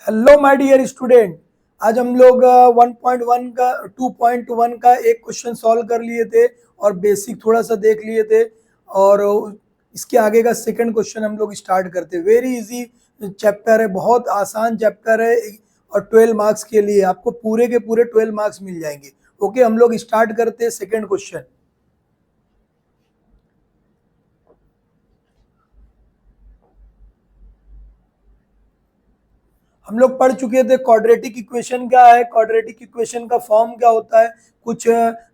Hello my dear student. आज हम लोग 1.1 का 2.1 का एक क्वेश्चन सॉल्व कर लिए थे और बेसिक थोड़ा सा देख लिए थे। और इसके आगे का सेकंड क्वेश्चन हम लोग स्टार्ट करते हैं। वेरी इजी चैप्टर है, बहुत आसान चैप्टर है और 12 मार्क्स के लिए आपको पूरे के पूरे 12 मार्क्स मिल जाएंगे। ओके, हम लोग स्टार्ट करते हैं सेकंड क्वेश्चन। हम लोग पढ़ चुके थे क्वाड्रेटिक इक्वेशन क्या है, क्वाड्रेटिक इक्वेशन का फॉर्म क्या होता है, कुछ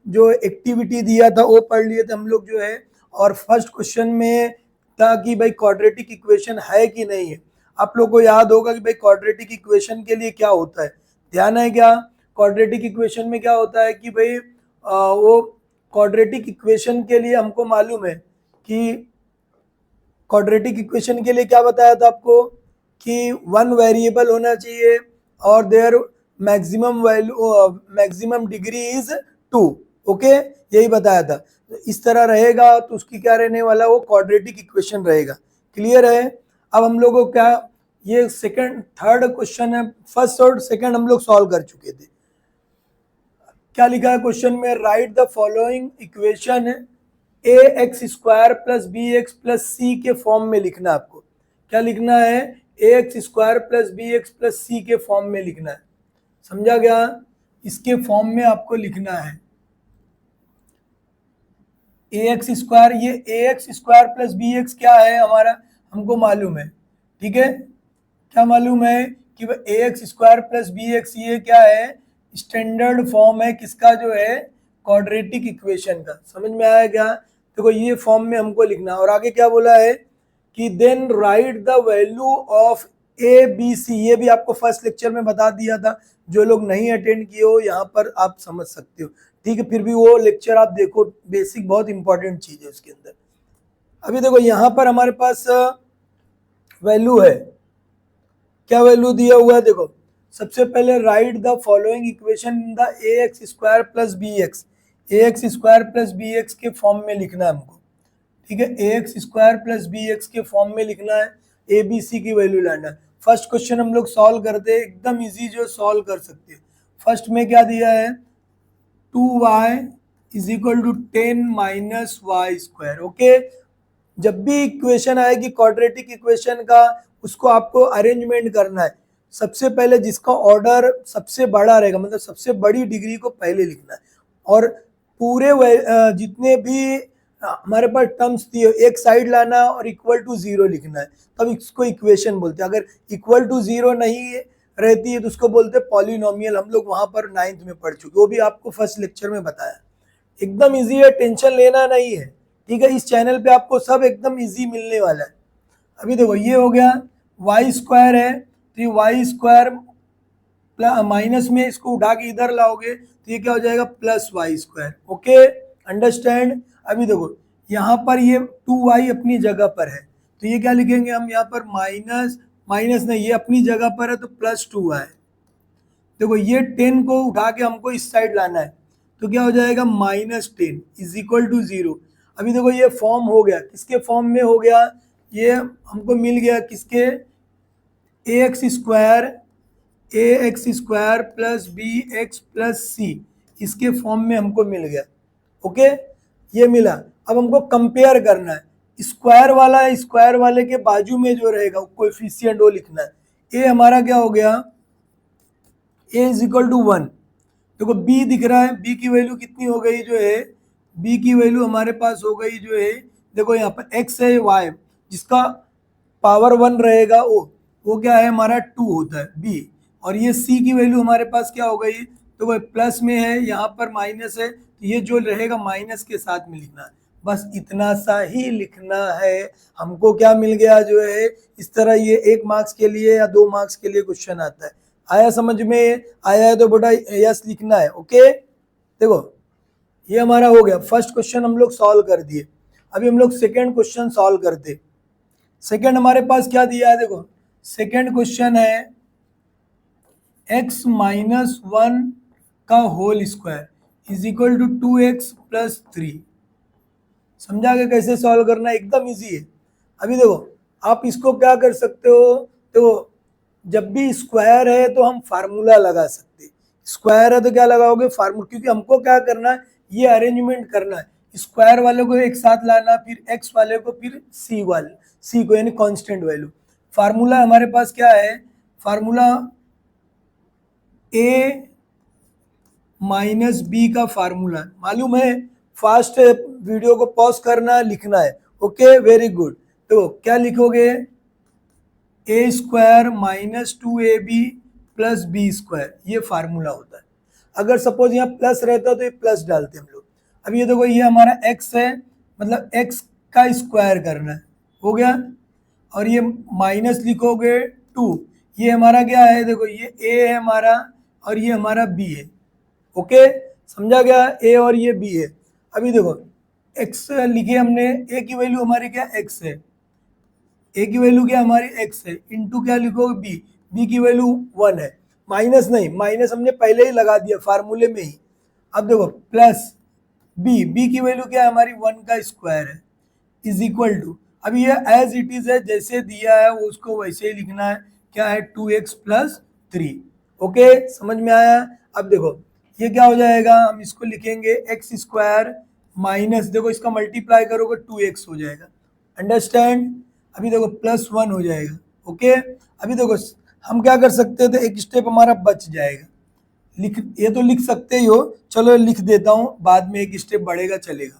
जो एक्टिविटी दिया था वो पढ़ लिए थे हम लोग जो है। और फर्स्ट क्वेश्चन में था कि भाई क्वाड्रेटिक इक्वेशन है कि नहीं है। आप लोग को याद होगा कि भाई क्वाड्रेटिक इक्वेशन के लिए क्या होता है, ध्यान है क्या? क्वाड्रेटिक इक्वेशन में क्या होता है कि भाई वो क्वाड्रेटिक इक्वेशन के लिए हमको मालूम है कि क्वाड्रेटिक इक्वेशन के लिए क्या बताया था आपको कि वन वेरिएबल होना चाहिए और there maximum value maximum degree is 2। Okay, यही बताया था। तो इस तरह रहेगा तो उसकी क्या रहने वाला, वो क्वाड्रेटिक इक्वेशन रहेगा। क्लियर है? अब हम लोगों को क्या, ये सेकंड थर्ड क्वेश्चन है। फर्स्ट और सेकंड हम लोग सॉल्व कर चुके थे। क्या लिखा है क्वेश्चन में? Write the following equation a x square plus B x plus c के फॉर्म में लिखना। आपको क्या लिखना है? A x square plus B x plus c के फॉर्म में लिखना है। समझा गया? इसके फॉर्म में आपको लिखना है ए एक्स स्क्वायर। ये a x square plus B x क्या है हमारा, हमको मालूम है। ठीक है, क्या मालूम है कि a x square plus B x ये क्या है, स्टैंडर्ड फॉर्म है किसका, जो है क्वाड्रेटिक इक्वेशन का। समझ में आया क्या? देखो ये फॉर्म में हमको लिखना। और आगे क्या बोला है कि then write the value of A B C. ये भी आपको फर्स्ट लेक्चर में बता दिया था, जो लोग नहीं अटेंड किए हो यहाँ पर आप समझ सकते हो। ठीक है, फिर भी वो लेक्चर आप देखो, बेसिक बहुत इंपॉर्टेंट चीज है उसके अंदर। अभी देखो यहाँ पर हमारे पास वैल्यू है। क्या वैल्यू दिया हुआ है? देखो सबसे पहले write the following equation in the a x square plus B x. A x square plus B x के फॉर्म में लिखना है हमको। ठीक है, a x square plus B x के फॉर्म में लिखना है, ए बी सी की वैल्यू लाना है। फर्स्ट क्वेश्चन हम लोग सॉल्व करते हैं, एकदम इजी जो सॉल्व कर सकते हैं। फर्स्ट में क्या दिया है, 2y is equal to 10 minus Y square. Okay, जब भी इक्वेशन आएगी क्वाड्रेटिक इक्वेशन का, उसको आपको अरेंजमेंट करना है। सबसे पहले जिसका ऑर्डर सबसे बड़ा रहेगा, मतलब सबसे बड़ी डिग्री को पहले लिखना है। और पूरे जितने भी हमारे पास टर्म्स दिए, एक साइड लाना और इक्वल टू जीरो लिखना है, तब इसको इक्वेशन बोलते हैं। अगर इक्वल टू जीरो नहीं रहती है तो उसको बोलते हैं पॉलिनोमियल। हम लोग वहां पर 9th में पढ़ चुके, वो भी आपको फर्स्ट लेक्चर में बताया। एकदम इजी है, टेंशन लेना नहीं है। ठीक है, इस चैनल पे आपको सब एकदम इजी मिलने वाला है। अभी देखो ये हो गया, वाई स्क्वायर है तो ये वाई स्क्वायर माइनस में इसको उठा के इधर लाओगे तो ये क्या हो जाएगा, plus Y square. Okay, understand? अभी देखो यहाँ पर ये 2y अपनी जगह पर है तो ये क्या लिखेंगे हम यहाँ पर, माइनस माइनस नहीं, ये अपनी जगह पर है तो प्लस 2y। देखो ये 10 को उठा के हमको इस साइड लाना है तो क्या हो जाएगा, -10 इज इक्वल टू 0। अभी देखो ये फॉर्म हो गया, किसके फॉर्म में हो गया, ये हमको मिल गया किसके, a x square plus B x plus c, इसके फॉर्म में हमको मिल गया। ओके, ये मिला। अब हमको कंपेयर करना है, स्क्वायर वाले के बाजू में जो रहेगा कोएफिशिएंट वो लिखना है। ए हमारा क्या हो गया, ए इज इक्वल टू 1। देखो बी दिख रहा है, बी की वैल्यू कितनी हो गई जो है, बी की वैल्यू हमारे पास हो गई जो है, देखो यहाँ पर एक्स है, वाई जिसका पावर 1 रहेगा वो क्या है हमारा 2 होता है बी। और ये सी की वैल्यू हमारे पास क्या हो गई, तो वो प्लस में है, यहाँ पर माइनस है तो ये जो रहेगा माइनस के साथ में लिखना है। बस इतना सा ही लिखना है। हमको क्या मिल गया जो है, इस तरह ये 1 मार्क्स के लिए या 2 मार्क्स के लिए क्वेश्चन आता है। आया समझ में? आया है तो बेटा यस लिखना है। ओके, देखो ये हमारा हो गया, फर्स्ट क्वेश्चन हम लोग सॉल्व कर दिए। अभी हम लोग सेकेंड क्वेश्चन सॉल्व करते। सेकेंड हमारे पास क्या दिया है, देखो सेकेंड क्वेश्चन है x माइनस 1 का whole square is equal to 2x plus 3। समझा के कैसे सॉल्व करना है, एकदम इजी है। अभी देखो आप इसको क्या कर सकते हो, देखो जब भी स्क्वायर है तो हम फार्मूला लगा सकते हैं। स्क्वायर है तो क्या लगाओगे, फार्मूला, क्योंकि हमको क्या करना है, ये अरेंजमेंट करना है, स्क्वायर वाले को एक साथ लाना, फिर एक्स वाले को, फिर सी को, यानी कांस्टेंट वैल्यू। फार्मूला हमारे पास क्या है, फार्मूला ए माइनस बी का फार्मूला मालूम है। फास्ट वीडियो को पॉज करना, लिखना है। Okay, very good. तो क्या लिखोगे, a square minus 2ab plus b square, ये फार्मूला होता है। अगर सपोज यहाँ प्लस रहता तो ये प्लस डालते हम लोग। अब ये देखो, ये हमारा x है, मतलब x का स्क्वायर करना है, हो गया। और ये माइनस लिखोगे 2, ये हमारा क्या है, देखो ये a है हमारा और ये हमारा b है। ओके, समझा गया, a और ये b है। अभी देखो x लिखे हमने, a की वैल्यू हमारी क्या x है, ए की वैल्यू क्या हमारी x है, इनटू क्या लिखोगे b की वैल्यू 1 है। माइनस नहीं, माइनस हमने पहले ही लगा दिया फार्मूले में ही। अब देखो प्लस b की वैल्यू क्या है हमारी 1 का स्क्वायर है, इज इक्वल टू, अब ये एज इट इज है, जैसे दिया है वो उसको वैसे ही लिखना है, क्या है 2x प्लस 3। ओके, समझ में आया। अब देखो ये क्या हो जाएगा, हम इसको लिखेंगे एक्स स्क्वायर माइनस, देखो इसका मल्टीप्लाई करोगे 2x हो जाएगा, अंडरस्टैंड। अभी देखो प्लस 1 हो जाएगा। ओके, अभी देखो हम क्या कर सकते थे, एक स्टेप हमारा बच जाएगा, लिख, ये तो लिख सकते ही हो, चलो लिख देता हूँ, बाद में एक स्टेप बढ़ेगा चलेगा।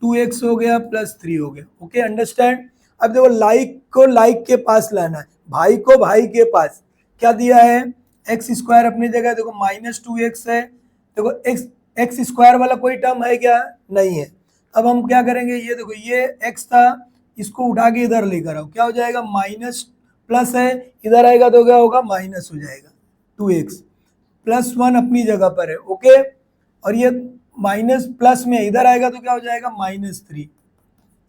2x हो गया प्लस 3 हो गया। Okay, understand. अब देखो लाइक को लाइक के पास लाना है, भाई को भाई के पास। क्या दिया है, एक्स स्क्वायर अपनी जगह, देखो माइनस 2x है, देखो एक्स स्क्वायर वाला कोई टर्म है क्या, नहीं है। अब हम क्या करेंगे, ये देखो ये x था, इसको उठा के इधर लेकर आओ, क्या हो जाएगा, माइनस प्लस है, इधर आएगा तो क्या होगा, माइनस हो जाएगा। 2x प्लस 1 अपनी जगह पर है। ओके, और ये माइनस प्लस में इधर आएगा तो क्या हो जाएगा, -3।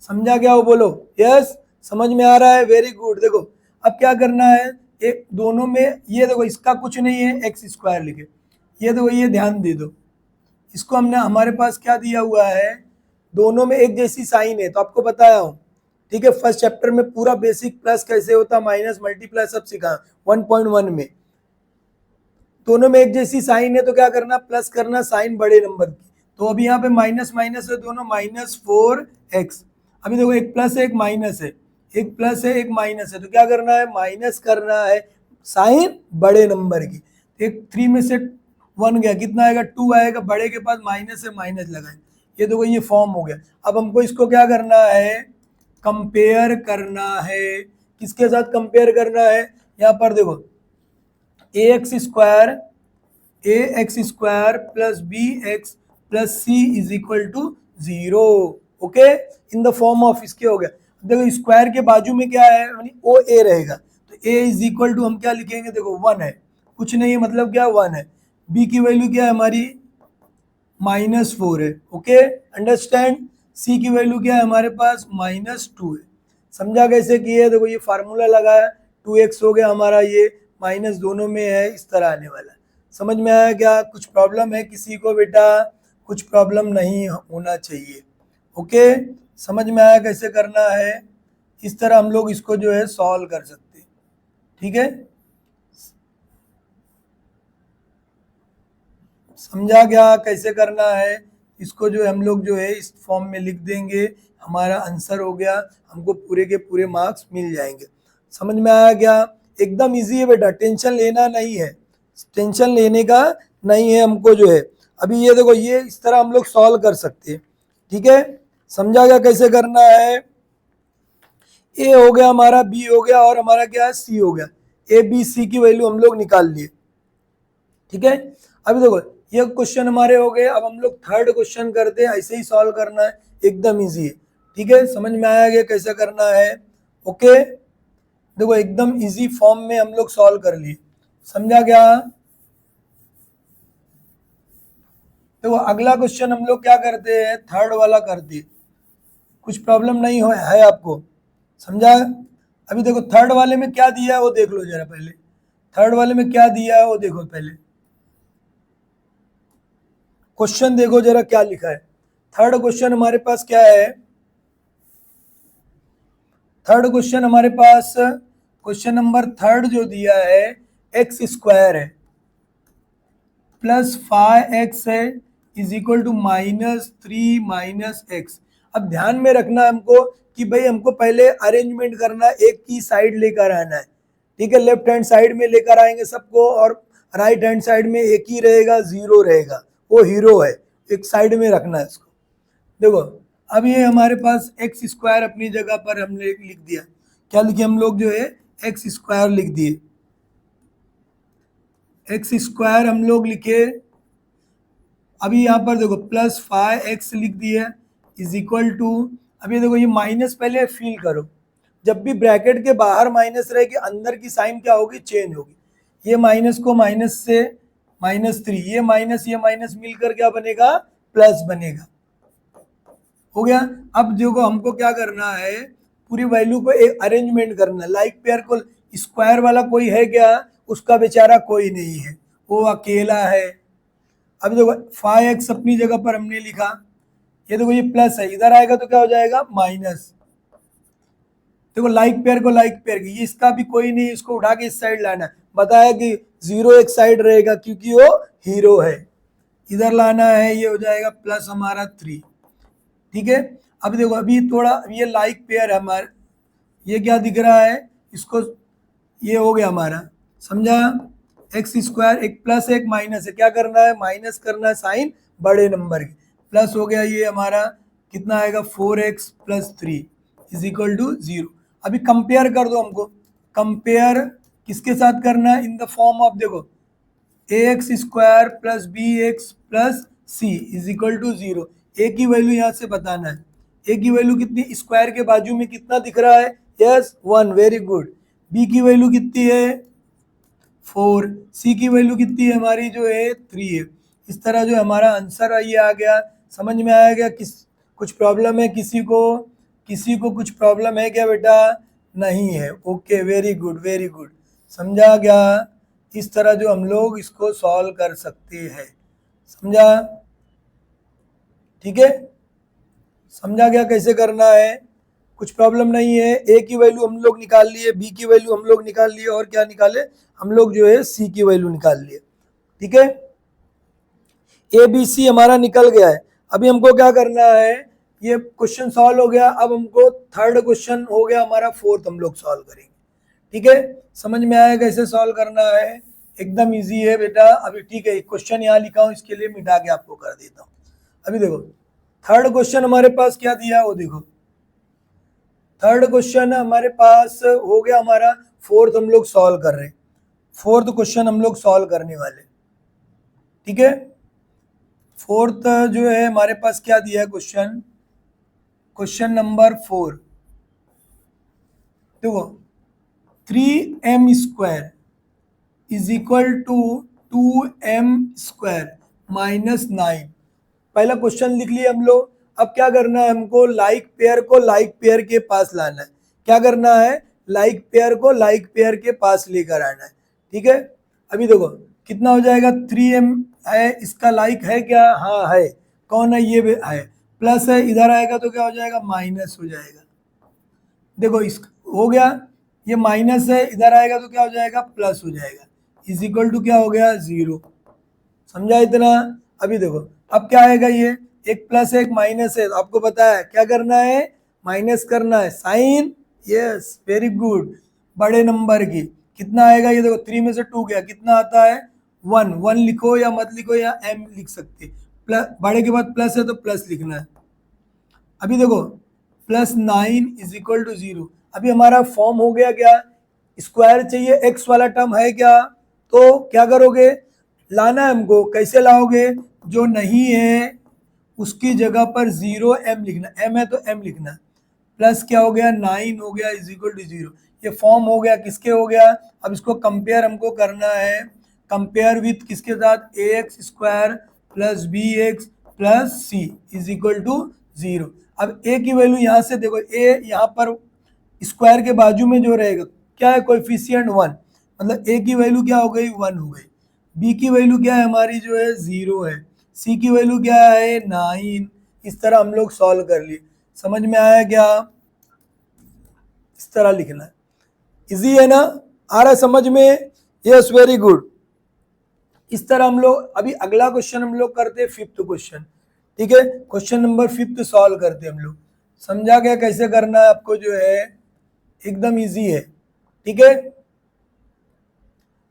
समझा क्या हो, बोलो यस, समझ में आ रहा है, वेरी गुड। देखो अब क्या करना है, एक दोनों में, ये देखो इसका कुछ नहीं है, एक्स स्क्वायर लिखे, ये देखो ये ध्यान दे दो, इसको हमने, हमारे पास क्या दिया हुआ है, दोनों में एक जैसी साइन है, तो आपको बताया हूँ, ठीक है। फर्स्ट चैप्टर में पूरा बेसिक प्लस कैसे होता, माइनस मल्टीप्लाई सब सिखा 1.1 में। दोनों में एक जैसी साइन है तो क्या करना, प्लस करना साइन बड़े नंबर की। तो अभी यहाँ पे माइनस माइनस है, दोनों -4x। अभी देखो एक प्लस है एक माइनस है, एक प्लस है एक माइनस है, तो क्या करना है, माइनस करना है साइन बड़े नंबर की। एक 3 में से 1 गया, कितना आएगा, 2 आएगा, बड़े के पास माइनस है, माइनस लगाएंगे, ये देखो ये फॉर्म हो गया। अब हमको इसको क्या करना है, कंपेयर करना है, किसके साथ कंपेयर करना है, यहाँ पर देखो ax square plus bx plus c is equal to 0। Okay, in the form of, इसके हो गया। देखो स्क्वायर के बाजू में क्या है, यानी ओ ए रहेगा, तो a इज इक्वल टू हम क्या लिखेंगे, देखो 1 है, कुछ नहीं है, मतलब क्या 1 है। b की वैल्यू क्या है हमारी, -4 है। Okay, understand. c की वैल्यू क्या है हमारे पास, -2 है। समझा कैसे किए, देखो ये फार्मूला लगाया, 2x हो गया हमारा, ये माइनस दोनों में है, इस तरह आने वाला। समझ में आया क्या, कुछ प्रॉब्लम है किसी को बेटा, कुछ प्रॉब्लम नहीं होना चाहिए। ओके, समझ में आया कैसे करना है, इस तरह हम लोग इसको जो है सॉल्व कर सकते हैं, ठीक है। समझा क्या कैसे करना है, इसको जो हम लोग जो है इस फॉर्म में लिख देंगे, हमारा आंसर हो गया, हमको पूरे के पूरे मार्क्स मिल जाएंगे। समझ में आया क्या, एकदम इजी है बेटा, टेंशन लेना नहीं है, टेंशन लेने का नहीं है हमको जो है। अभी ये देखो ये इस तरह हम लोग सॉल्व कर सकते हैं, ठीक है। समझा क्या कैसे करना है, ए हो गया हमारा, बी हो गया, और हमारा क्या है, सी हो गया। ए बी सी की वैल्यू हम लोग निकाल लिए, ठीक है। अभी देखो ये क्वेश्चन हमारे हो गए, अब हम लोग थर्ड क्वेश्चन करते हैं, ऐसे ही सॉल्व करना है, एकदम इजी है, ठीक है। समझ में आया गया कैसे करना है। ओके, देखो एकदम इजी फॉर्म में हम लोग सॉल्व कर लिए, समझा क्या। देखो अगला क्वेश्चन हम लोग क्या करते हैं, थर्ड वाला करते हैं, कुछ प्रॉब्लम नहीं हो है आपको, समझा। अभी देखो थर्ड वाले में क्या दिया है वो देख लो जरा पहले, थर्ड वाले में क्या दिया है वो देखो पहले, क्वेश्चन देखो जरा क्या लिखा है। थर्ड क्वेश्चन हमारे पास क्या है, थर्ड क्वेश्चन हमारे पास क्वेश्चन नंबर थर्ड जो दिया है एक्स स्क्वायर है प्लस 5x है is equal to -3 minus X. अब ध्यान में रखना हमको कि भाई हमको पहले अरेंजमेंट करना, एक की साइड लेकर आना है, ठीक है। लेफ्ट हैंड साइड में लेकर आएंगे सबको और राइट हैंड साइड में एक ही रहेगा, जीरो रहेगा, वो हीरो है, एक साइड में रखना है इसको। देखो अब ये हमारे पास एक्स स्क्वायर अपनी जगह पर हमने लिख दिया, क्या लिखे हम लोग जो है एक्स स्क्वायर लिख दिए, एक्स स्क्वायर हम लोग लिखे। अभी यहाँ पर देखो प्लस 5x लिख दिया इज इक्वल टू, अभी देखो ये माइनस पहले फील करो, जब भी ब्रैकेट के बाहर माइनस रहे कि अंदर की साइन क्या होगी, चेंज होगी। ये माइनस को माइनस से -3, ये माइनस मिलकर क्या बनेगा, प्लस बनेगा, हो गया। अब देखो हमको क्या करना है, पूरी वैल्यू को एक अरेंजमेंट करना है। लाइक पेयर को स्क्वायर वाला कोई है क्या, उसका बेचारा कोई नहीं है, वो अकेला है। अब देखो 5x अपनी जगह पर हमने लिखा, ये देखो ये प्लस है, इधर आएगा तो क्या हो जाएगा माइनस। देखो लाइक पेयर को लाइक पेयर की, इसका भी कोई नहीं, इसको उठा के इस साइड लाना है, बताया कि 0 एक साइड रहेगा क्योंकि वो हीरो है, इधर लाना है, ये हो जाएगा प्लस हमारा 3, ठीक है। अब देखो अभी थोड़ा ये लाइक पेयर है हमारा, ये क्या दिख रहा है इसको, ये हो गया हमारा, समझा। एक्स स्क्वायर एक प्लस एक माइनस है, क्या करना है, माइनस करना है साइन बड़े नंबर की, प्लस हो गया, ये हमारा कितना आएगा 4x plus 3 is equal to 0। अभी कंपेयर कर दो हमको, कंपेयर किसके साथ करना है, इन द फॉर्म ऑफ देखो ax square plus bx plus c is equal to 0। A की वैल्यू यहाँ से बताना है, ए की वैल्यू कितनी, स्क्वायर के बाजू में कितना दिख रहा है, यस 1, वेरी गुड। बी की वैल्यू कितनी है 4, सी की वैल्यू कितनी है हमारी जो है 3 है। इस तरह जो हमारा आंसर ये आ गया, समझ में आया गया। कुछ प्रॉब्लम है किसी को कुछ प्रॉब्लम है क्या बेटा, नहीं है, okay very good very good, समझा गया। इस तरह जो हम लोग इसको सॉल्व कर सकते हैं, समझा, ठीक है, समझा गया कैसे करना है, कुछ प्रॉब्लम नहीं है। ए की वैल्यू हम लोग निकाल लिए, बी की वैल्यू हम लोग निकाल लिए, और क्या निकाले हम लोग जो है सी की वैल्यू निकाल लिए, ठीक है। ए बी सी हमारा निकल गया है। अभी हमको क्या करना है, ये क्वेश्चन सॉल्व हो गया, अब हमको थर्ड क्वेश्चन हो गया हमारा, फोर्थ हम लोग सॉल्व करेंगे, ठीक है। समझ में आया कैसे सॉल्व करना है, एकदम इजी है बेटा। अभी ठीक है, क्वेश्चन यहाँ लिखा हूँ, इसके लिए मिटा के आपको कर देता हूँ। अभी देखो थर्ड क्वेश्चन हमारे पास क्या दिया है वो देखो, थर्ड क्वेश्चन हमारे पास हो गया हमारा, फोर्थ हम लोग सॉल्व कर रहे हैं, फोर्थ क्वेश्चन हम लोग सॉल्व करने वाले, ठीक है। फोर्थ जो है हमारे पास क्या दिया है क्वेश्चन, क्वेश्चन नंबर 4 देखो 3m square is equal to 2m square minus 9। पहला क्वेश्चन लिख लिया हम लोग। अब क्या करना है हमको, लाइक पेयर को लाइक पेयर के पास लाना है, क्या करना है, लाइक पेयर को लाइक पेयर के पास लेकर आना है, ठीक है। अभी देखो कितना हो जाएगा, 3m है, इसका लाइक है क्या, हाँ है, कौन है, ये भी है, प्लस है, इधर आएगा तो क्या हो जाएगा, माइनस हो जाएगा। देखो इस हो गया, ये माइनस है, इधर आएगा तो क्या हो जाएगा, प्लस हो जाएगा, इज इक्वल टू क्या हो गया 0, समझा इतना। अभी देखो अब क्या आएगा, ये एक प्लस एक माइनस है, तो आपको पता है क्या करना है, माइनस करना है साइन, यस वेरी गुड, बड़े नंबर की कितना आएगा, ये देखो 3 में से 2 गया, कितना आता है 1, 1 लिखो या मत लिखो, या m लिख सकते, प्लस बड़े के बाद प्लस है तो प्लस लिखना है। अभी देखो प्लस 9 इज इक्वल टू 0। अभी हमारा फॉर्म हो गया क्या, स्क्वायर चाहिए, एक्स वाला टर्म है क्या, तो क्या करोगे, लाना है हमको, कैसे लाओगे, जो नहीं है उसकी जगह पर 0m लिखना, m है तो m लिखना, प्लस क्या हो गया 9 हो गया इज इक्वल टू 0। ये फॉर्म हो गया, किसके हो गया। अब इसको कंपेयर हमको करना है, कंपेयर विथ किसके साथ, ax square plus B x plus C is equal to 0। अब a की वैल्यू यहाँ से देखो, a यहाँ पर स्क्वायर के बाजू में जो रहेगा क्या है, कोएफिशिएंट 1, मतलब a की वैल्यू क्या हो गई 1 हो गई, b की वैल्यू क्या है हमारी जो है 0 है, c की वैल्यू क्या है 9। इस तरह हम लोग सॉल्व कर लिए, समझ में आया क्या, इस तरह लिखना है। इजी है ना, आ रहा है समझ में? Yes, very good. इस तरह हम लोग अभी अगला क्वेश्चन हम लोग करते हैं, फिफ्थ क्वेश्चन। ठीक है, क्वेश्चन नंबर फिफ्थ सॉल्व करते हैं हम लोग। समझा गया कैसे करना है आपको? जो है एकदम इजी है। ठीक है,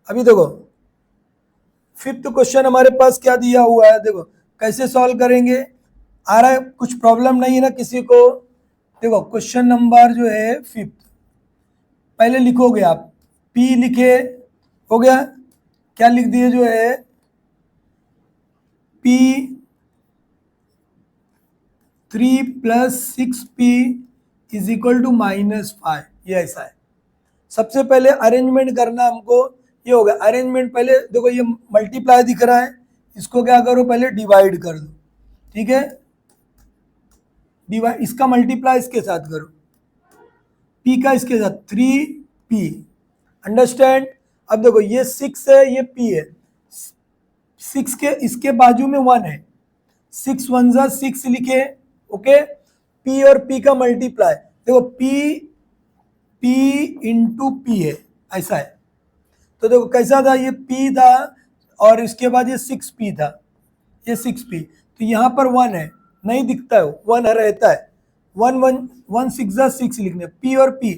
अभी देखो फिफ्थ क्वेश्चन हमारे पास क्या दिया हुआ है, देखो कैसे सॉल्व करेंगे। आ रहा है, कुछ प्रॉब्लम नहीं है ना किसी को? देखो क्वेश्चन नंबर जो है फिफ्थ, पहले लिखोगे आप, P लिखे, हो गया। क्या लिख दिए जो है P 3 + 6P is equal to -5, ये ऐसा है। सबसे पहले अरेंजमेंट करना हमको, ये हो गया अरेंजमेंट। पहले देखो ये मल्टीप्लाई दिख रहा है, इसको क्या करो पहले डिवाइड कर दो। ठीक है, डिवाइड, इसका मल्टीप्लाई इसके साथ करो, P का इसके साथ 3P, अंडरस्टैंड? अब देखो ये 6 है, ये P है, 6 के इसके बाजू में 1 है, 6 1 जा 6 लिखे। ओके, P और P का मल्टीप्लाई, देखो P इंटू P है, ऐसा है। तो देखो कैसा था, ये P था और इसके बाद ये 6P था, ये 6P, तो यहाँ पर 1 है, नहीं दिखता है, 1 रहता है। 1 1 1 6 जा 6 लिखने, P और P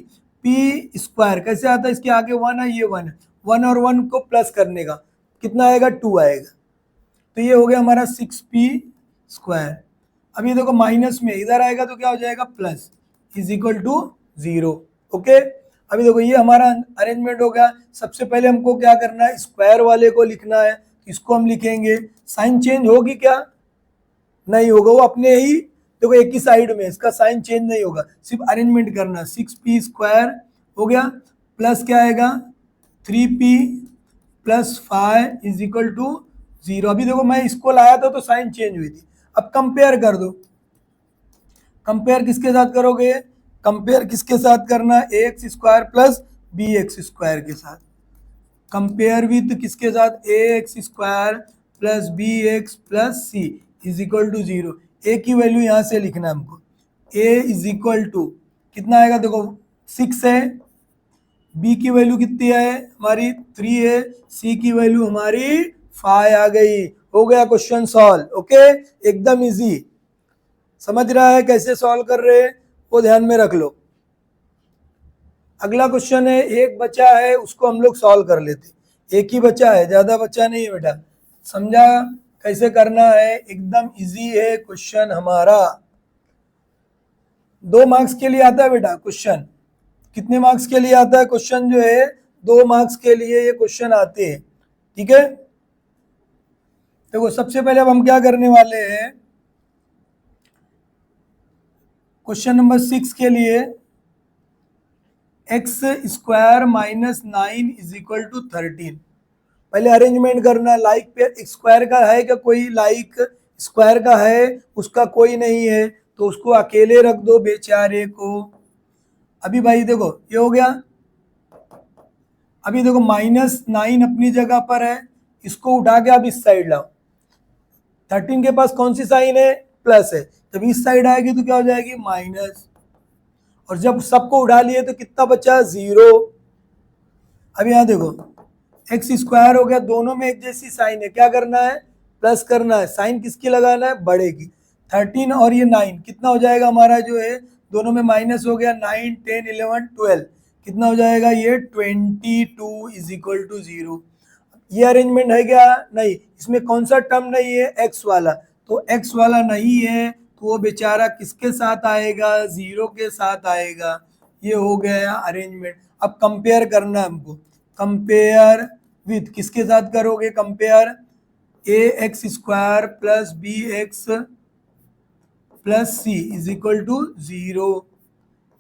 स्क्वायर कैसे आता है, इसके आगे 1 है, ये 1 है, 1 और 1 को प्लस करने का कितना आएगा, 2 आएगा। तो ये हो गया हमारा 6P स्क्वायर। अब ये देखो माइनस में इधर आएगा तो क्या हो जाएगा, plus, is equal to 0। Okay, अभी देखो ये हमारा अरेंजमेंट हो गया। सबसे पहले हमको क्या करना है, स्क्वायर वाले को लिखना है, इसको हम लिखेंगे। साइन चेंज होगी क्या, नहीं होगा, वो अपने ही देखो एक ही साइड में, इसका साइन चेंज नहीं होगा, सिर्फ अरेंजमेंट करना। 6P स्क्वायर हो गया, प्लस क्या आएगा 3P + 5 इज इक्वल टू 0। अभी देखो मैं इसको लाया था तो साइन चेंज हुई थी। अब कंपेयर कर दो, कंपेयर किसके साथ करोगे, कंपेयर किसके साथ करना, ax square plus bx square के साथ। कंपेयर विथ किसके साथ, ax square plus bx plus c is equal to 0। a की वैल्यू यहाँ से लिखना है हमको, a इज इक्वल टू कितना आएगा, देखो 6 है, b की वैल्यू कितनी है हमारी 3 है, c की वैल्यू हमारी 5 आ गई। हो गया क्वेश्चन सॉल्व। ओके, एकदम इजी। समझ रहा है कैसे सॉल्व कर रहे हैं, वो ध्यान में रख लो। अगला क्वेश्चन है, एक बचा है उसको हम लोग सॉल्व कर लेते। एक ही बचा है, ज्यादा बचा नहीं है बेटा। समझा कैसे करना है, एकदम इजी है क्वेश्चन हमारा। 2 मार्क्स के लिए आता है बेटा क्वेश्चन। कितने मार्क्स के लिए आता है क्वेश्चन, जो है 2 मार्क्स के लिए ये क्वेश्चन आते हैं। ठीक है, देखो सबसे पहले अब हम क्या करने वाले हैं, क्वेश्चन नंबर 6 के लिए x square -9 is equal to 13। पहले अरेंजमेंट करना, लाइक पे स्क्वायर का है क्या कोई, लाइक स्क्वायर का है, उसका कोई नहीं है तो उसको अकेले रख दो बेचारे को। अभी भाई देखो ये हो गया। अभी देखो -9 अपनी जगह पर है, इसको उठा के आप इस साइड लाओ। 13 के पास कौन सी साइन है, प्लस है, जब इस साइड आएगी तो क्या हो जाएगी, माइनस। और जब सबको उठा लिए तो कितना बचा, 0। अब यहाँ देखो एक्स स्क्वायर हो गया, दोनों में एक जैसी साइन है, क्या करना है, प्लस करना है। साइन किसकी लगाना है, बड़े की। 13 और ये 9 कितना हो जाएगा हमारा, जो है दोनों में माइनस हो गया, 9 10 11 12 कितना हो जाएगा, ये 22 इज इक्वल टू 0। ये अरेंजमेंट है क्या, नहीं, इसमें कौन सा टर्म नहीं है, एक्स वाला, तो एक्स वाला नहीं है तो वो बेचारा किसके साथ आएगा, 0 के साथ आएगा। ये हो गया अरेंजमेंट। अब कंपेयर करना हमको, कंपेयर विथ किसके साथ करोगे, compare ax square plus bx plus c is equal to 0।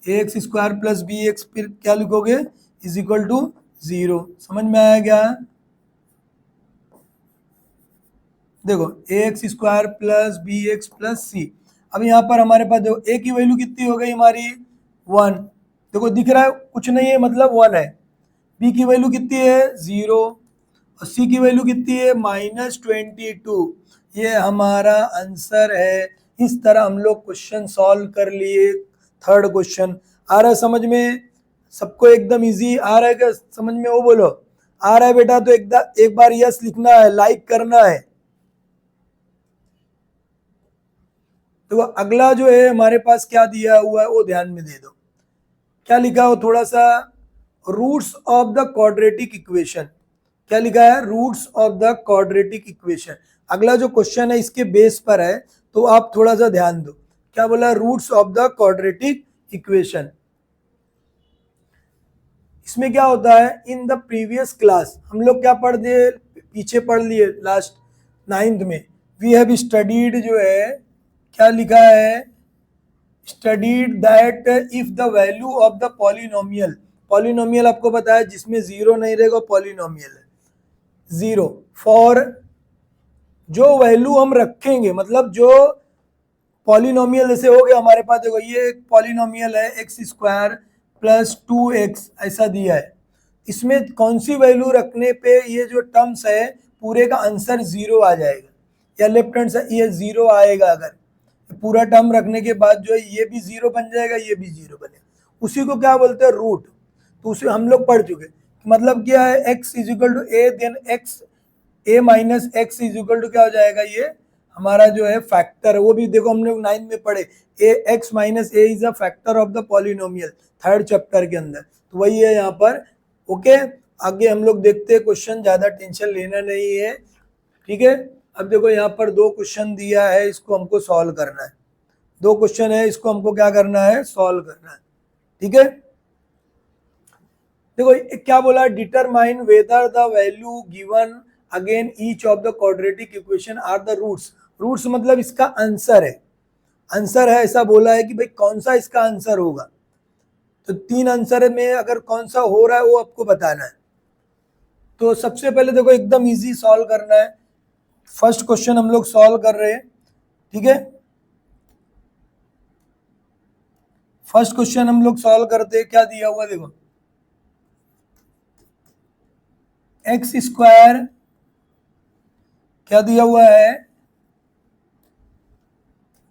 ax square plus bx फिर क्या लिखोगे, इज इक्वल टू 0। समझ में आया क्या, देखो ax square plus bx plus c। अब यहाँ पर हमारे पास देखो a की वैल्यू कितनी हो गई हमारी, 1, देखो दिख रहा है कुछ नहीं है मतलब 1 है। b की वैल्यू कितनी है, 0, और c की वैल्यू कितनी है, -22। ये हमारा आंसर है। इस तरह हम लोग क्वेश्चन सॉल्व कर लिए। थर्ड क्वेश्चन आ रहा है समझ में, सबको एकदम इजी आ रहा है क्या समझ में, वो बोलो आ रहा है बेटा तो एक बार यस लिखना है, लाइक करना है। तो अगला जो है हमारे पास क्या दिया हुआ है वो ध्यान में दे दो, क्या लिखा हो थोड़ा सा, roots of the quadratic equation. क्या लिखा है, roots of the quadratic equation. अगला जो क्वेश्चन है इसके बेस पर है, तो आप थोड़ा सा ध्यान दो। क्या बोला, roots of the quadratic equation. इसमें क्या होता है, इन द प्रीवियस क्लास हम लोग क्या पढ़ दिए, पीछे पढ़ लिए लास्ट 9th में, वी हैव स्टडीड जो है, क्या लिखा है, studied that if the value of the polynomial, polynomial आपको पता है जिसमें जीरो नहीं रहेगा पॉलिनोमियल है, जीरो फॉर जो वैल्यू हम रखेंगे, मतलब जो पॉलिनोमियल जैसे हो गया हमारे पास, देखो ये एक पॉलिनोमियल है एक्स स्क्वायर प्लस 2x ऐसा दिया है, इसमें कौन सी वैल्यू रखने पे ये जो टर्म्स है पूरे का आंसर जीरो आ जाएगा, या लेफ्ट हैंड साइड ये जीरो आएगा, अगर पूरा टर्म रखने के बाद जो है ये भी जीरो बन जाएगा, ये भी जीरो बनेगा, उसी को क्या बोलते हैं, रूट। तो उसे हम लोग पढ़ चुके, मतलब क्या है, x is equal to A, then x a minus X is equal to क्या हो जाएगा, ये हमारा जो है फैक्टर है, वो भी देखो हम लोग 9 में पढ़े, a x minus a is a factor of the polynomial, 3rd chapter के अंदर, तो वही है यहाँ पर। ओके, आगे हम लोग देखते हैं क्वेश्चन, ज्यादा टेंशन लेना नहीं है, ठीक है। अब देखो यहाँ पर 2 क्वेश्चन दिया है, इसको हमको सॉल्व करना है, 2 क्वेश्चन है, इसको हमको क्या करना है, सॉल्व करना है, ठीक है। देखो क्या बोला, determine whether the value given again each of the quadratic equation are the roots, roots मतलब इसका आंसर है, आंसर है ऐसा बोला है कि भाई कौन सा इसका आंसर होगा, तो 3 आंसर में अगर कौन सा हो रहा है वो आपको बताना है। तो सबसे पहले देखो एकदम इजी सॉल्व करना है, फर्स्ट क्वेश्चन हम लोग सॉल्व कर रहे हैं, ठीक है। फर्स्ट क्वेश्चन हम लोग सॉल्व करते हैं, क्या दिया हुआ देखो, एक्स स्क्वायर क्या दिया हुआ है,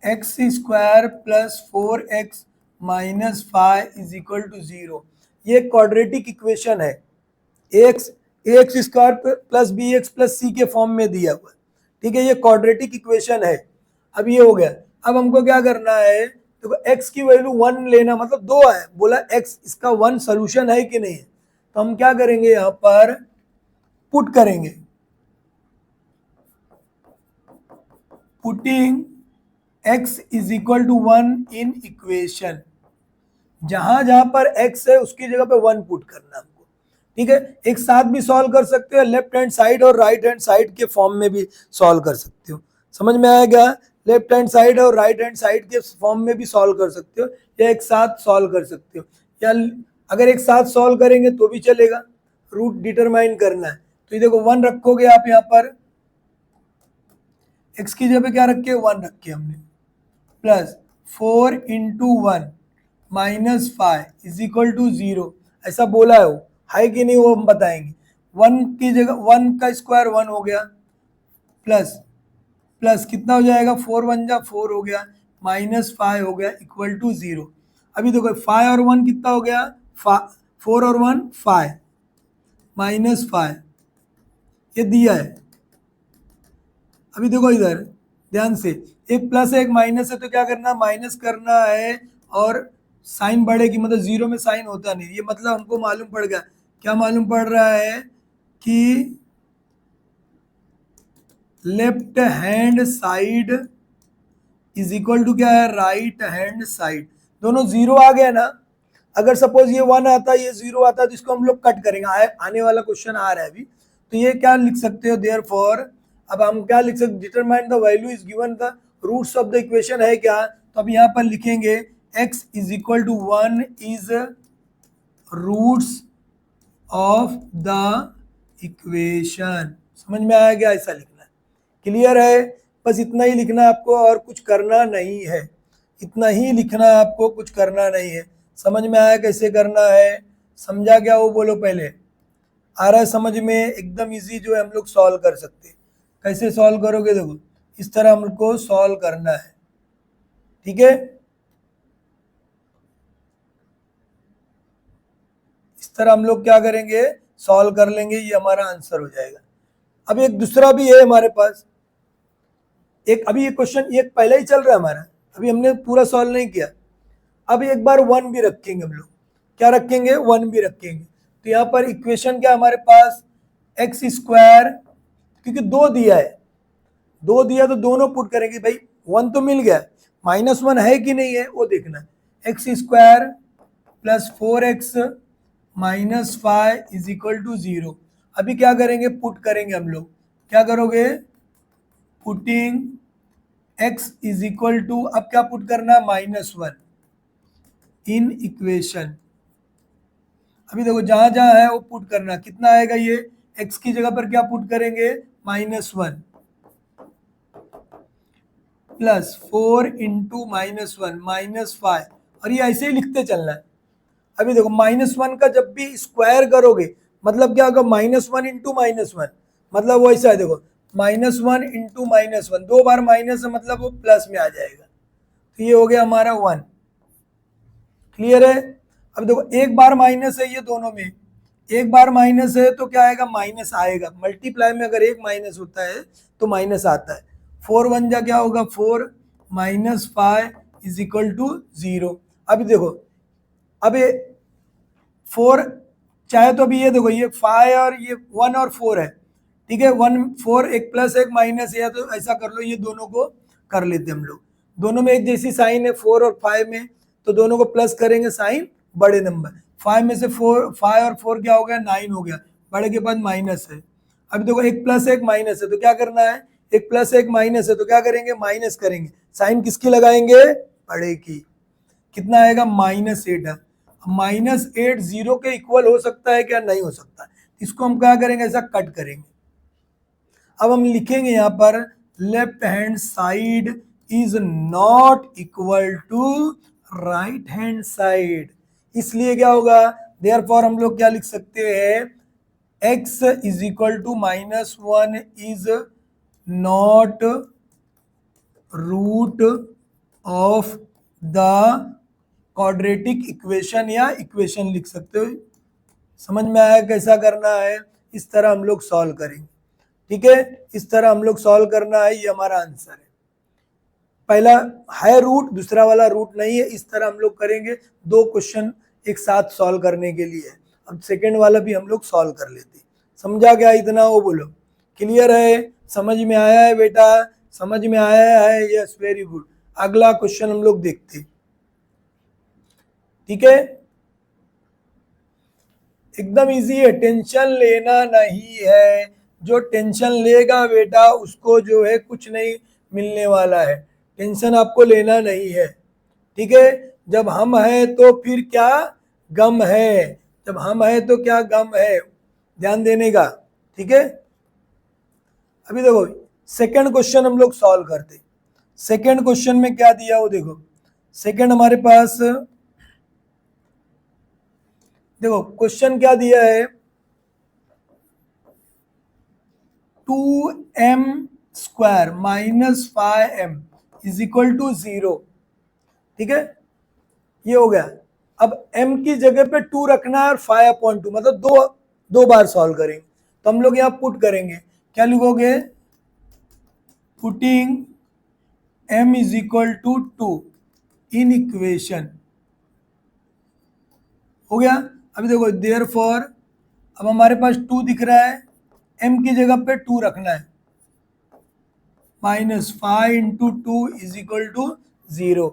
x square plus 4x minus 5 is equal to 0, ये क्वाड्रेटिक इक्वेशन है, x x square plus B x plus c के फॉर्म में दिया हुआ है, ठीक है, ये क्वाड्रेटिक इक्वेशन है। अब ये हो गया, अब हमको क्या करना है, तो x की वैल्यू 1 लेना, मतलब 2 है, बोला x इसका 1 सोल्यूशन है कि नहीं है, तो हम क्या करेंगे, यहाँ पर पुट करेंगे, putting x is equal to 1 in equation, जहां जहां पर x है उसकी जगह पे 1 पुट करना हमको, ठीक है। एक साथ भी सॉल्व कर सकते हो, लेफ्ट हैंड साइड और राइट हैंड साइड के फॉर्म में भी सॉल्व कर सकते हो, समझ में आएगा, लेफ्ट हैंड साइड और राइट हैंड साइड के फॉर्म में भी सॉल्व कर सकते हो, या एक साथ सॉल्व कर सकते हो, या अगर एक साथ सॉल्व करेंगे तो भी चलेगा, रूट डिटरमाइन करना है, तो ये देखो 1 रखोगे आप यहाँ पर, x की जगह पे क्या रखे, 1 रखे हमने, plus 4 into 1 minus 5 is equal to 0, ऐसा बोला है, वो है कि नहीं वो हम बताएंगे, 1 की जगह 1 का स्क्वायर 1 हो गया, प्लस प्लस कितना हो जाएगा, 4 1 जा 4 हो गया, माइनस 5 हो गया, इक्वल टू 0। अभी देखो 5 और 1 कितना हो गया, 4 और 1 5 माइनस 5, ये दिया है। अभी देखो इधर ध्यान से, एक प्लस है एक माइनस है, तो क्या करना, माइनस करना है, और साइन बढ़ेगी, मतलब 0 में साइन होता नहीं, ये मतलब हमको मालूम पड़ गया, क्या मालूम पड़ रहा है कि left hand side is equal to क्या है, राइट हैंड साइड, दोनों 0 आ गया ना। अगर सपोज ये 1 आता ये 0 आता तो इसको हम लोग कट करेंगे, आने वाला क्वेश्चन आ रहा है अभी, तो ये क्या लिख सकते हो, देयरफॉर अब हम क्या लिख सकते, determine the value is given the roots of the equation है क्या, तो अब यहाँ पर लिखेंगे x is equal to 1 is roots of the equation, समझ में आया क्या, ऐसा लिखना है, क्लियर है, बस इतना ही लिखना है आपको, और कुछ करना नहीं है, इतना ही लिखना है आपको, कुछ करना नहीं है। समझ में आया कैसे करना है, समझा क्या, वो बोलो पहले, आ रहा है समझ में, एकदम इजी जो है हम लोग सॉल्व कर सकते हैं। कैसे सॉल्व करोगे, देखो इस तरह हमको सॉल्व करना है, ठीक है। तरह हम लोग क्या करेंगे, सॉल्व कर लेंगे, ये हमारा आंसर हो जाएगा। अब एक दूसरा भी है हमारे पास, एक अभी ये क्वेश्चन ये पहले ही चल रहा है हमारा, अभी हमने पूरा सॉल्व नहीं किया। अब एक बार 1 भी रखेंगे हम लोग, क्या रखेंगे, 1 भी रखेंगे। तो यहाँ पर इक्वेशन क्या हमारे पास, एक्स स्क्वायर, क्योंकि 2 दिया है, 2 दिया तो दोनों पुट करेंगे भाई, 1 तो मिल गया, -1 है कि नहीं है वो देखना। X square plus 4x minus 5 is equal to 0। अभी क्या करेंगे, पुट करेंगे हम लोग, क्या करोगे, putting x is equal to, अब क्या पुट करना, -1 इन इक्वेशन। अभी देखो जहां जहां है वो पुट करना, कितना आएगा ये, x की जगह पर क्या पुट करेंगे, -1 प्लस 4 इंटू -1 -5, और ये ऐसे ही लिखते चलना है। अभी देखो -1 का जब भी स्क्वायर करोगे मतलब क्या होगा, -1 इंटू -1, मतलब वो ऐसा है, देखो -1 इंटू -1, 2 बार माइनस है मतलब वो प्लस में आ जाएगा, तो ये हो गया हमारा 1। क्लियर है। अब देखो एक बार माइनस है, ये दोनों में एक बार माइनस है तो क्या आएगा, माइनस आएगा, मल्टीप्लाई में अगर एक माइनस होता है तो माइनस आता है। 4 1 जा क्या होगा, 4 -5 इज इक्वल टू 0। अभी देखो, अब ये 4 चाहे तो अभी ये देखो, ये 5 और ये 1 और 4 है, ठीक है, 1 4 एक प्लस एक माइनस है, तो ऐसा कर लो, ये दोनों को कर लेते हम लोग, दोनों में एक जैसी साइन है 4 और 5 में, तो दोनों को प्लस करेंगे, साइन बड़े नंबर, 5 में से 5 और 4 क्या हो गया, 9 हो गया, बड़े के बाद माइनस है। अब देखो एक प्लस एक माइनस है तो क्या करना है, एक प्लस एक माइनस है तो क्या करेंगे, माइनस करेंगे, साइन किसकी लगाएंगे, बड़े की, कितना आएगा, -8 है। -8 0 के इक्वल हो सकता है क्या, नहीं हो सकता, इसको हम क्या करेंगे, ऐसा कट करेंगे। अब हम लिखेंगे यहाँ पर left hand side is not equal to right hand side, इसलिए क्या होगा, देयरफॉर हम लोग क्या लिख सकते हैं, x is equal to -1 is not root of the quadratic equation, या इक्वेशन लिख सकते हो। समझ में आया कैसा करना है, इस तरह हम लोग सॉल्व करेंगे, ठीक है, इस तरह हम लोग सॉल्व करना है, ये हमारा आंसर है। पहला है रूट, दूसरा वाला रूट नहीं है, इस तरह हम लोग करेंगे, 2 क्वेश्चन एक साथ सॉल्व करने के लिए। अब सेकेंड वाला भी हम लोग सॉल्व कर लेते, समझा क्या इतना, वो बोलो, क्लियर है, समझ में आया है बेटा, समझ में आया है, यस वेरी गुड। अगला क्वेश्चन हम लोग देखते, ठीक है, एकदम इजी है, टेंशन लेना नहीं है, जो टेंशन लेगा बेटा उसको जो है कुछ नहीं मिलने वाला है, टेंशन आपको लेना नहीं है, ठीक है। जब हम हैं तो फिर क्या गम है, जब हम हैं तो क्या गम है, ध्यान देने का, ठीक है। अभी देखो सेकंड क्वेश्चन हम लोग सॉल्व करते, सेकंड क्वेश्चन में क्या दिया वो देखो, सेकंड हमारे पास देखो क्वेश्चन क्या दिया है, 2m square -5m is equal to 0, ठीक है, ये हो गया। अब m की जगह पे 2 रखना है और 5/2 मतलब दो बार सॉल्व करेंगे, तो हम लोग यहाँ पुट करेंगे, क्या लिखोगे, putting m is equal to 2 in equation, हो गया। अभी देखो देयरफॉर, अब हमारे पास 2 दिख रहा है, m की जगह पे 2 रखना है, -5 इंटू 2 इज इक्वल टू 0।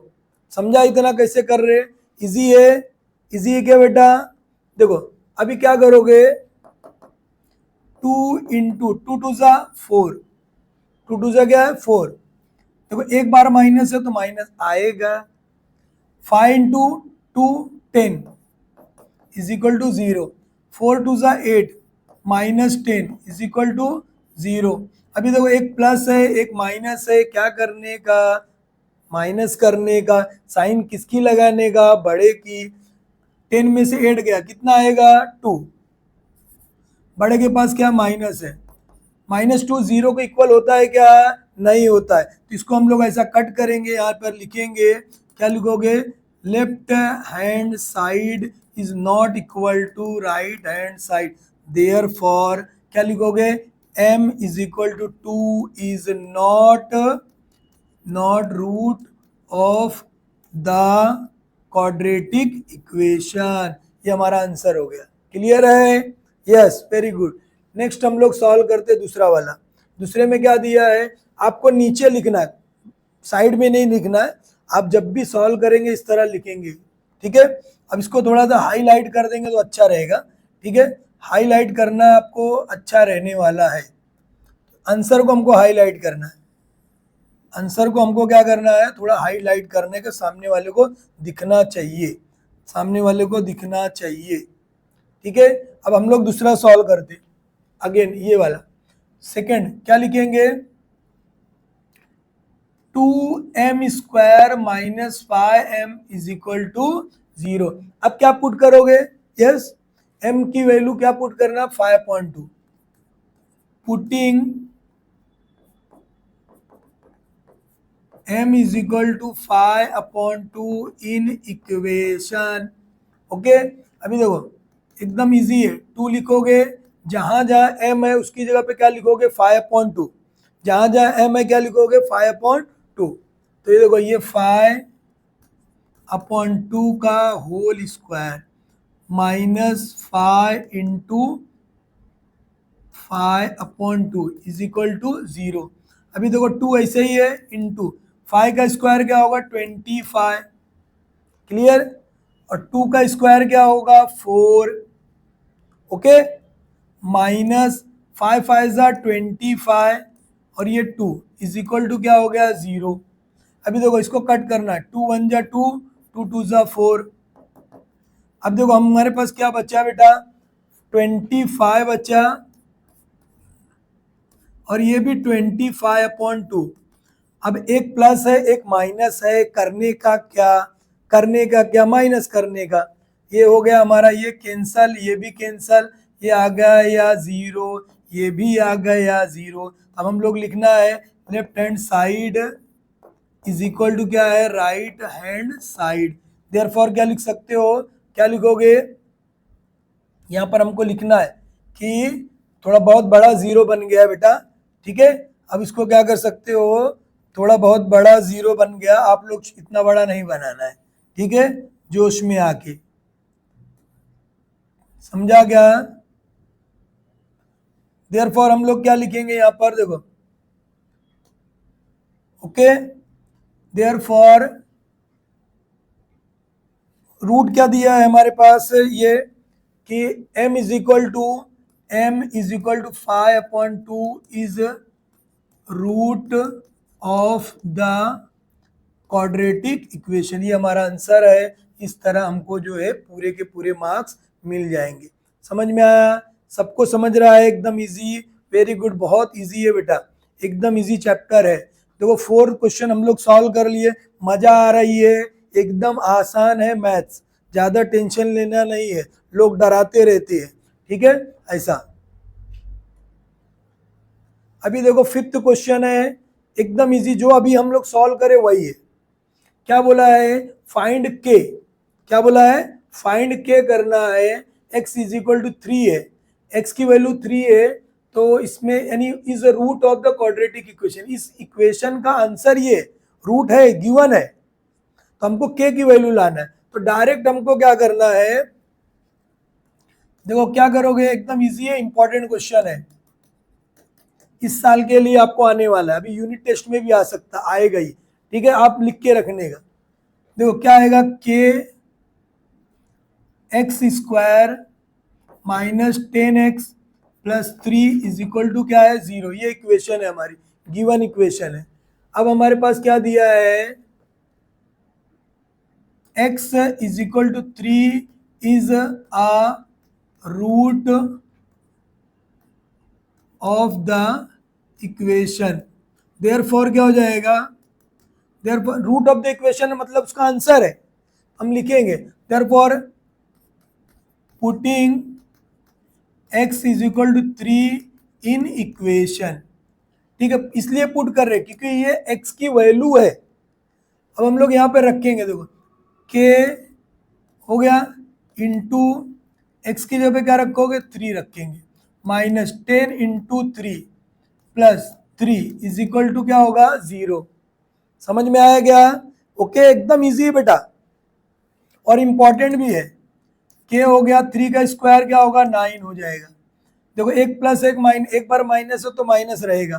समझा इतना कैसे कर रहे, इजी है, इजी है क्या बेटा। देखो अभी क्या करोगे, 2 इंटू 2 2 ज़ा 4, 2 2 ज़ा क्या है 4, देखो एक बार माइनस है तो माइनस आएगा, 5 इंटू 2 10 इज इक्वल टू 0, 4 2 ज़ा 8 -10 इज इक्वल टू 0। अभी देखो एक प्लस है एक माइनस है, क्या करने का, माइनस करने का, साइन किसकी लगाने का, बड़े की, 10 में से 8 गया कितना आएगा 2, बड़े के पास क्या माइनस है, -2 0 के इक्वल होता है क्या, नहीं होता है, तो इसको हम लोग ऐसा कट करेंगे, यहाँ पर लिखेंगे, क्या लिखोगे, left hand side is not equal to right hand side, therefore क्या लिखोगे, m is equal to 2 is not root of the quadratic equation. ये हमारा आंसर हो गया। क्लियर है? Yes, very good. नेक्स्ट हम लोग सॉल्व करते दूसरा वाला। दूसरे में क्या दिया है, आपको नीचे लिखना है, साइड में नहीं लिखना है। आप जब भी सॉल्व करेंगे इस तरह लिखेंगे, ठीक है। अब इसको थोड़ा सा हाईलाइट कर देंगे तो अच्छा रहेगा, ठीक है। हाईलाइट करना आपको अच्छा रहने वाला है। आंसर को हमको हाईलाइट करना है, आंसर को हमको क्या करना है, थोड़ा हाईलाइट करने के सामने वाले को दिखना चाहिए, सामने वाले को दिखना चाहिए, ठीक है। अब हम लोग दूसरा सॉल्व करते, अगेन ये वाला सेकंड क्या लिखेंगे, 2m square minus 5m is equal to 0। अब क्या पुट करोगे, यस, m की वैल्यू क्या पुट करना, 5.2, putting m is equal to 5/2 in equation. Okay, अभी देखो एकदम इजी है, 2 लिखोगे, जहां जहां m है उसकी जगह पे क्या लिखोगे, 5/2, जहां जहां m है क्या लिखोगे, 5/2। तो ये देखो, ये 5/2 का whole square minus 5 into 5/2 is equal to 0। अभी देखो 2 ऐसे ही है, इंटू 5 का स्क्वायर क्या होगा, 25, क्लियर, और 2 का स्क्वायर क्या होगा, 4, ओके, माइनस 5 5 जा 25 और ये 2 इज इक्वल टू क्या हो गया, 0। अभी देखो इसको कट करना है, 2 1 जा 2, 2 2 जा 4। अब देखो हमारे पास क्या बचा बेटा, 25 बचा, और ये भी 25/2। अब एक प्लस है एक माइनस है, करने का क्या, माइनस करने का। ये हो गया हमारा, ये कैंसल, ये भी कैंसल, ये आ गया 0, ये भी आ गया 0। अब हम लोग लिखना है left hand side is equal to क्या है, राइट हैंड साइड। देयरफॉर क्या लिख सकते हो, क्या लिखोगे, यहाँ पर हमको लिखना है कि थोड़ा बहुत बड़ा 0 बन गया बेटा, ठीक है। अब इसको क्या कर सकते हो, थोड़ा बहुत बड़ा 0 बन गया, आप लोग इतना बड़ा नहीं बनाना है, ठीक है, जोश में आके, समझा क्या। देयरफॉर हम लोग क्या लिखेंगे यहाँ पर, देखो, ओके, देयरफॉर रूट क्या दिया है हमारे पास, ये कि m is equal to 5/2 is root of the quadratic equation. ये हमारा आंसर है। इस तरह हमको जो है पूरे के पूरे मार्क्स मिल जाएंगे। समझ में आया, सबको समझ रहा है, एकदम इजी, वेरी गुड, बहुत इजी है बेटा, एकदम इजी चैप्टर है। देखो 4 क्वेश्चन हम लोग सॉल्व कर लिए, मजा आ रही है, एकदम आसान है मैथ्स, ज्यादा टेंशन लेना नहीं है, लोग डराते रहते हैं, ठीक है, ऐसा। अभी देखो 5th क्वेश्चन है, एकदम इजी, जो अभी हम लोग सॉल्व करे वही है। क्या बोला है, फाइंड के, क्या बोला है, फाइंड के करना है, x इज इक्वल टू 3 है, x की वैल्यू 3 है, तो इसमें यानी is root of the quadratic equation, इस इक्वेशन का आंसर ये रूट है, गिवन है, तो हमको k की वैल्यू लाना है। तो डायरेक्ट हमको क्या करना है, देखो क्या करोगे, एकदम इजी है, इंपॉर्टेंट क्वेश्चन है, इस साल के लिए आपको आने वाला है, अभी यूनिट टेस्ट में भी आ सकता, आएगा ही, ठीक है, आप लिख के रखने का। देखो क्या आएगा, K X square minus 10x plus 3 is equal to क्या है, 0। ये इक्वेशन है हमारी, गिवन इक्वेशन है। अब हमारे पास क्या दिया है, x is equal to 3 is a root of the equation. Therefore क्या हो जाएगा, therefore root of the equation मतलब उसका आंसर है, हम लिखेंगे therefore putting x is equal to 3 in equation, ठीक है, इसलिए पुट कर रहे क्योंकि ये x की वैल्यू है। अब हम लोग यहाँ पे रखेंगे, देखो के हो गया इंटू एक्स की जगह पे क्या रखोगे 3 रखेंगे, -10 into 3 plus 3 is equal to क्या होगा 0। समझ में आया क्या? ओके, एकदम इजी है बेटा और इम्पॉर्टेंट भी है। के हो गया 3 का स्क्वायर क्या होगा 9 हो जाएगा। देखो एक प्लस एक बार माइनस हो तो माइनस रहेगा।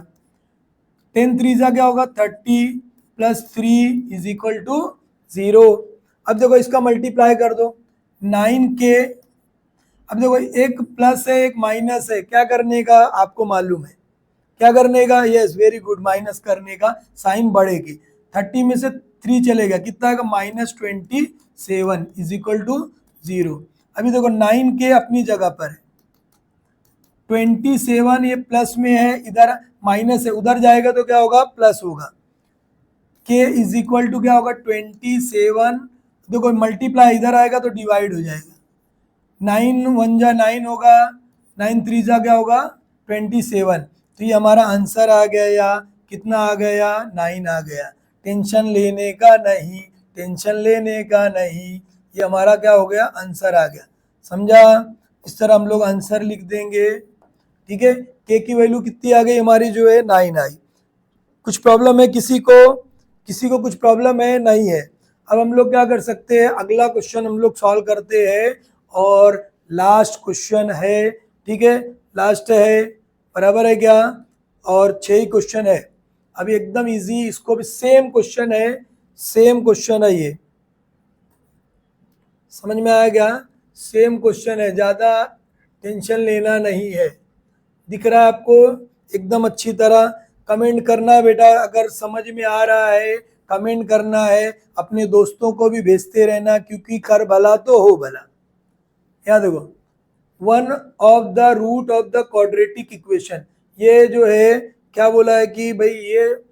10 3 जा क्या होगा 30 प्लस 3 इज इक्वल टू 0। अब देखो इसका मल्टीप्लाई कर दो 9 के। अब देखो एक प्लस है एक माइनस है, क्या करने का आपको मालूम है? क्या करने का? यस वेरी गुड, माइनस करने का, साइन बढ़ेगी। 30 में से 3 चलेगा, कितना आएगा -27 इज इक्वल टू 0। अभी देखो 9 के अपनी जगह पर है, 27 ये प्लस में है, इधर माइनस है, उधर जाएगा तो क्या होगा प्लस होगा। के इज इक्वल टू क्या होगा 27। देखो मल्टीप्लाई इधर आएगा तो डिवाइड हो जाएगा। 9 1 जा 9 होगा, 9 3 जा क्या होगा 27। तो ये हमारा आंसर आ गया, कितना आ गया 9 आ गया। टेंशन लेने का नहीं, टेंशन लेने का नहीं, ये हमारा क्या हो गया आंसर आ गया। समझा? इस तरह हम लोग आंसर लिख देंगे। ठीक है, के की वैल्यू कितनी आ गई हमारी जो है 9 आई। कुछ प्रॉब्लम है किसी को? किसी को कुछ प्रॉब्लम है? नहीं है। अब हम लोग क्या कर सकते हैं, अगला क्वेश्चन हम लोग सॉल्व करते हैं और लास्ट क्वेश्चन है। ठीक है, लास्ट है, बराबर है क्या? और 6 ही क्वेश्चन है अभी, एकदम इजी। इसको भी सेम क्वेश्चन है, सेम क्वेश्चन है ये, समझ में आया क्या? सेम क्वेश्चन है, ज़्यादा टेंशन लेना नहीं है। दिख रहा है आपको एकदम अच्छी तरह? कमेंट करना बेटा, अगर समझ में आ रहा है कमेंट करना है, अपने दोस्तों को भी भेजते रहना, क्योंकि कर भला तो हो भला। याद देखो, one of the root of the quadratic equation, ये जो है क्या बोला है कि भाई ये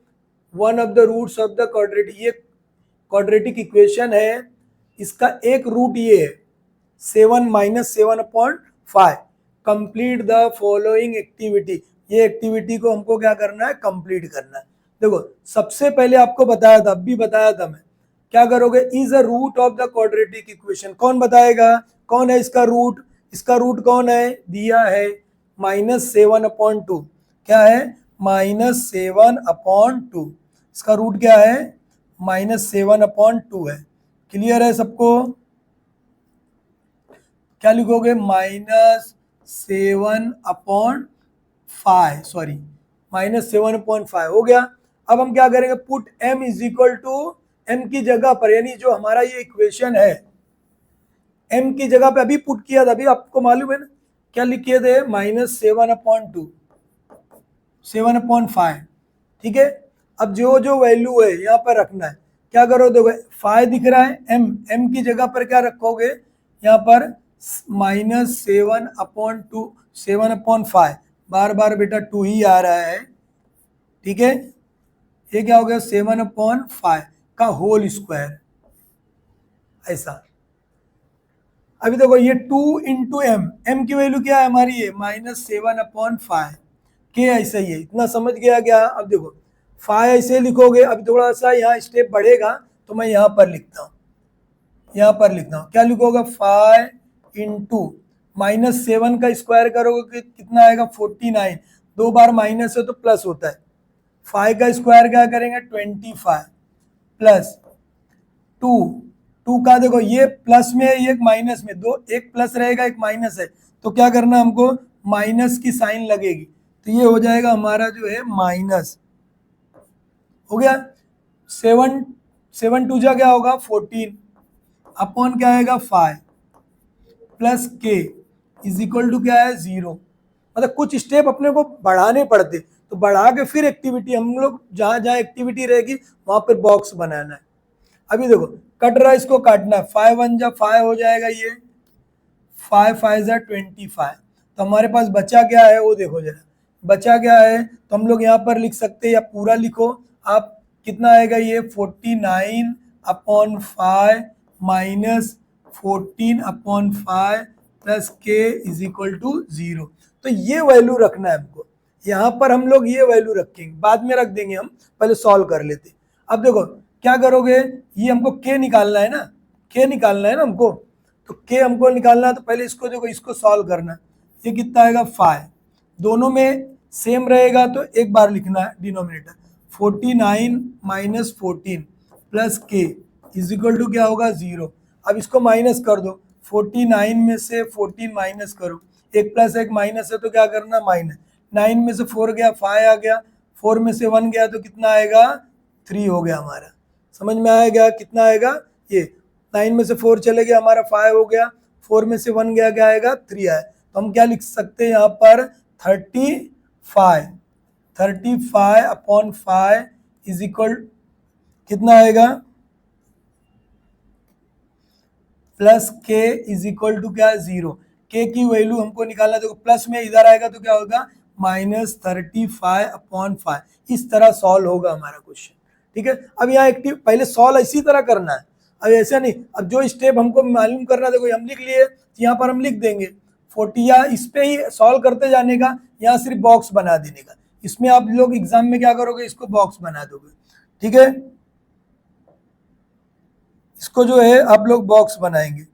one of the roots of the quadratic, ये क्वाड्रेटिक इक्वेशन है, इसका एक रूट ये है 7 - 7/5। कंप्लीट द फॉलोइंग एक्टिविटी, ये एक्टिविटी को हमको क्या करना है कंप्लीट करना है। देखो सबसे पहले आपको बताया था, अब भी बताया था मैं, क्या करोगे is a root of the quadratic equation, कौन बताएगा कौन है इसका रूट? इसका रूट कौन है दिया है -7/2। क्या है -7/2, इसका रूट क्या है -7/2 है। क्लियर है सबको? क्या लिखोगे -7/5, सॉरी -7/5 हो गया। अब हम क्या करेंगे put m is equal to m की जगह पर, यानी जो हमारा ये इक्वेशन है m की जगह पे अभी पुट किया था, अभी आपको मालूम है ना क्या लिखे थे -7/2 7/5। ठीक है, अब जो जो वैल्यू है यहाँ पर रखना है, क्या करो देखो 5 दिख रहा है, m की जगह पर क्या रखोगे यहाँ पर -7/2 7/5, बार बार बेटा 2 ही आ रहा है। ठीक है, ये क्या हो गया 7/5 का होल स्क्वायर, ऐसा। अभी देखो ये 2 इंटू एम की वैल्यू क्या है हमारी, ये -7/5 के, ऐसा ही है, इतना समझ गया क्या? अब देखो 5 ऐसे लिखोगे, अब थोड़ा सा यहाँ स्टेप बढ़ेगा तो मैं यहाँ पर लिखता हूँ, यहाँ पर लिखता हूँ, क्या लिखोगे 5 इंटू -7 का स्क्वायर करोगे कि कितना आएगा 49, 2 बार माइनस है तो प्लस होता है। 5 का स्क्वायर क्या करेंगे 25 प्लस 2 का देखो ये प्लस में है ये माइनस में, दो एक प्लस रहेगा एक माइनस है, तो क्या करना हमको माइनस की साइन लगेगी, तो ये हो जाएगा हमारा जो है माइनस, हो गया 7 2 जा क्या होगा 14 अपॉन क्या आएगा 5 प्लस के इज इक्वल टू क्या है 0। मतलब कुछ स्टेप अपने को बढ़ाने पड़ते, तो बढ़ा के फिर एक्टिविटी, हम लोग जहाँ जहाँ एक्टिविटी रहेगी वहां पर बॉक्स बनाना है। अभी देखो कट रहा है, इसको काटना है, 5 1 जा 5 हो जाएगा, ये 5 5 जा 25, तो हमारे पास बचा क्या है वो देखो जरा, बचा क्या है, तो हम लोग यहाँ पर लिख सकते हैं, या पूरा लिखो आप, कितना आएगा ये 49/5 माइनस 14/5 प्लस के इज इक्वल टू 0। तो ये वैल्यू रखना है हमको, यहाँ पर हम लोग ये वैल्यू रखेंगे, बाद में रख देंगे, हम पहले सॉल्व कर लेते। अब देखो क्या करोगे, ये हमको के निकालना है ना, के निकालना है ना हमको, तो के हमको निकालना है, तो पहले इसको देखो, इसको सॉल्व करना है। ये कितना आएगा 5, दोनों में सेम रहेगा तो एक बार लिखना है डिनोमिनेटर, 49 माइनस 14 प्लस के इज इक्वल टू क्या होगा 0। अब इसको माइनस कर दो, 49 में से 14 माइनस करो, एक प्लस एक माइनस है तो क्या करना माइनस, 9 में से 4 गया 5 आ गया, 4 में से 1 गया तो कितना आएगा 3 हो गया हमारा। समझ में आएगा कितना आएगा, ये 9 में से 4 चले गया हमारा 5 हो गया, 4 में से 1 गया क्या आएगा 3 आया। तो हम क्या लिख सकते हैं यहाँ पर 35 अपॉन 5 इज इक्वल कितना आएगा, प्लस के इज इक्वल टू क्या 0। के की वैल्यू हमको निकालना, देखो प्लस में इधर आएगा तो क्या होगा -35 अपॉन 5। इस तरह सॉल्व होगा हमारा क्वेश्चन, ठीक है। अब यहाँ एक्टिव पहले सॉल्व इसी तरह करना है, अब ऐसा नहीं। अब जो स्टेप हमको मालूम करना है, देखो हम लिख लिए, यहाँ पर हम लिख देंगे 40, या इस पे ही सॉल्व करते जाने का, यहाँ सिर्फ बॉक्स बना देने का। इसमें आप लोग एग्जाम में क्या करोगे, इसको बॉक्स बना दोगे, ठीक है। इसको जो है आप लोग बॉक्स बनाएंगे,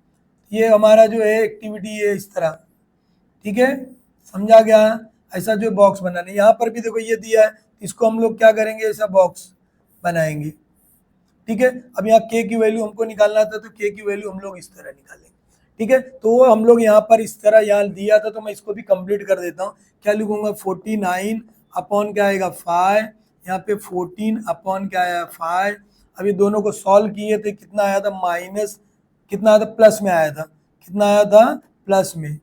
ये हमारा जो है एक्टिविटी है इस तरह, ठीक है, समझा गया। ऐसा जो बॉक्स बनाने, यहाँ पर भी देखो ये दिया है, इसको हम लोग क्या करेंगे, ऐसा बॉक्स बनाएंगे, ठीक है। अब यहाँ के की वैल्यू हमको निकालना था, तो के की वैल्यू हम लोग इस तरह निकालेंगे, ठीक है। तो वो हम लोग यहाँ पर इस तरह यहाँ दिया था, तो मैं इसको भी कंप्लीट कर देता हूँ। क्या लिखूंगा 49 अपॉन क्या आएगा 5, यहाँ पे 14 अपॉन क्या आया 5। अब ये दोनों को सॉल्व किए थे, कितना आया था माइनस, कितना आया था प्लस में आया था, कितना आया था प्लस में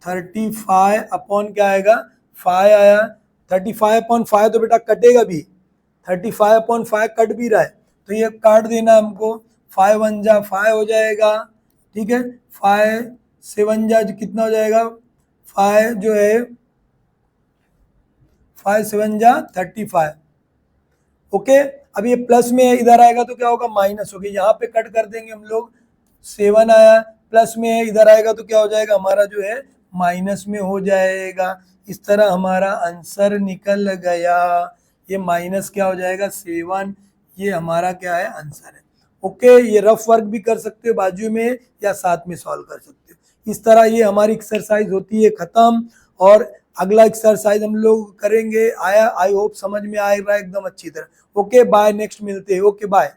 35 अपॉन क्या आएगा 5 आया। 35 अपॉन 5 तो बेटा कटेगा भी, 35 अपॉन 5 कट भी रहा है, तो ये काट देना हमको, 5 1 जा 5 हो जाएगा, ठीक है। 5 7 जा कितना हो जाएगा, 5 जो है 5 7 जा 35, ओके। अब ये प्लस में इधर आएगा तो क्या होगा माइनस हो गया, यहाँ पे कट कर देंगे हम लोग, 7 आया, प्लस में इधर आएगा तो क्या हो जाएगा हमारा जो है माइनस में हो जाएगा। इस तरह हमारा आंसर निकल गया, ये माइनस क्या हो जाएगा 7, ये हमारा क्या है आंसर है, ओके। ये रफ वर्क भी कर सकते हो बाजू में या साथ में सॉल्व कर सकते हो। इस तरह ये हमारी एक्सरसाइज होती है खत्म, और अगला एक्सरसाइज हम लोग करेंगे। आया, आई होप समझ में आ रहा है एकदम अच्छी तरह, ओके बाय, नेक्स्ट मिलते हैं, ओके बाय।